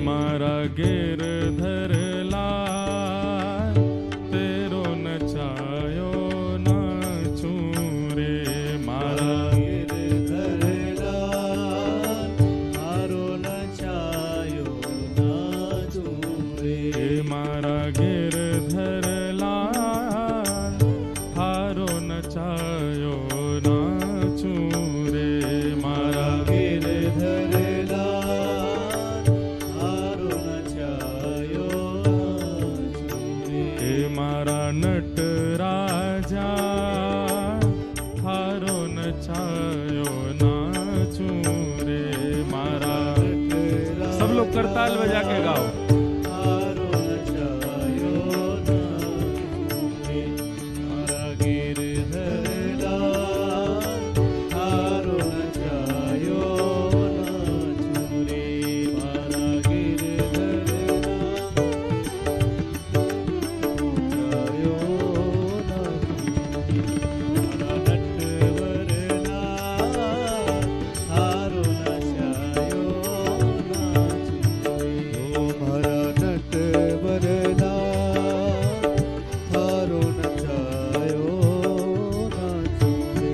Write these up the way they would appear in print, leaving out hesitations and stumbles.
मारा गिरधर लाल तेरो नचायो नाचूं रे मारा गिरधर लाल तारो नचायो नाचूं रे मारा गिरधर लाल हारो नचायो नाचूं रे मारा गिरधर लाल तारो नचायो नाचूं रे मारा नट राजा हारो नचायो नाचूं रे मारा सब लोग करताल बजा के गाओ तारो नचायो नाचूं रे मारा गिरधर लाल तारो नचायो नाचूं रे मारा गिरधर लाल मारा नटवर तारो नचायो नाचूं रे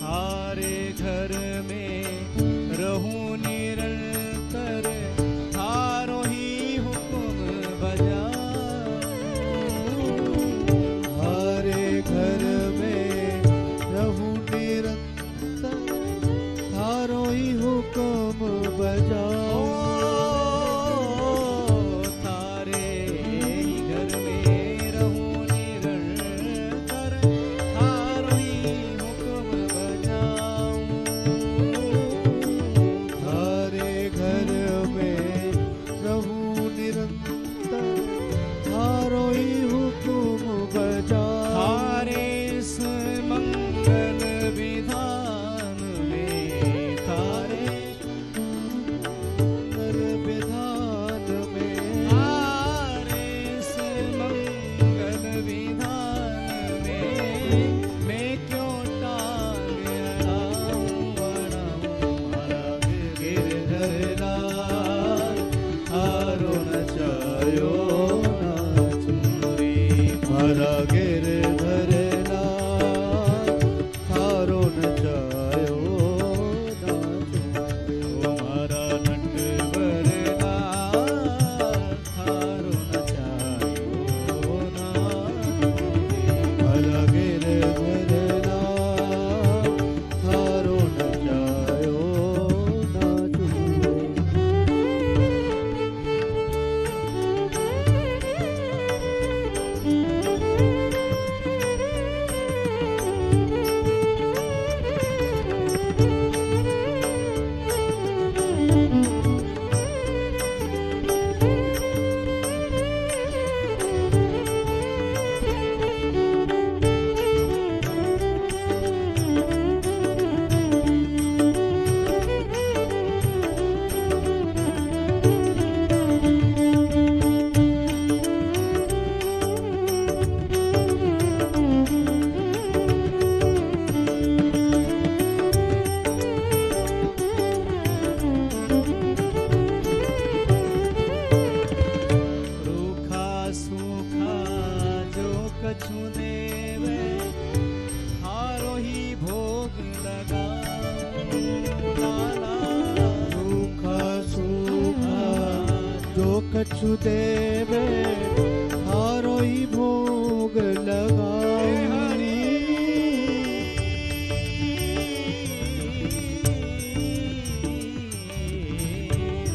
हारे घर में रहूं निरंतर हारो ही हुक्म बजाऊं हारे घर में रहूं निरंतर हारो ही हुक्म बजाऊं थारे ही घर में रहूं निरंतर हारो ही हुक्म बजाऊं थारे घर में रहूं निरंतर हारो ही हुक्म बजाऊं थारे इस मंगल विधान में थारे मंगल विधान में थारे इस मंगल विधान में मैं क्यों टांग अड़ाऊं मारा गिरधर लाल हारो नचायो नाचूं रे मारा गिरधर लाल हारो नचायो नाचूं मारा नटवर लाल हारो नचायो नाचूं मारा गिरधर लाल हारो नचायो नाचूं रूखा सूखा जो कछु देवे हारो ही भोग लगाऊं लाला रूखा सूखा जो कछु देवे हारो ही भोग लगाऊं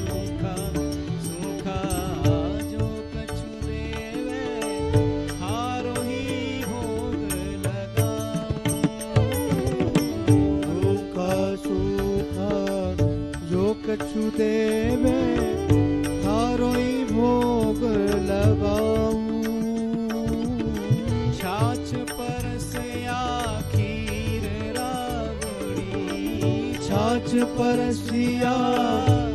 रूखा सूखा जो कछु देवे हारो ही भोग लगाऊं रूखा सूखा जो कछु देवे हारो ही भोग लगाऊं छाछ परसिया खीर रावड़ी छाछ परसिया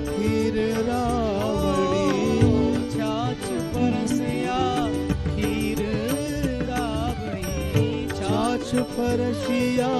खीर रावड़ी छाछ परसिया खीर रावड़ी छाछ परसिया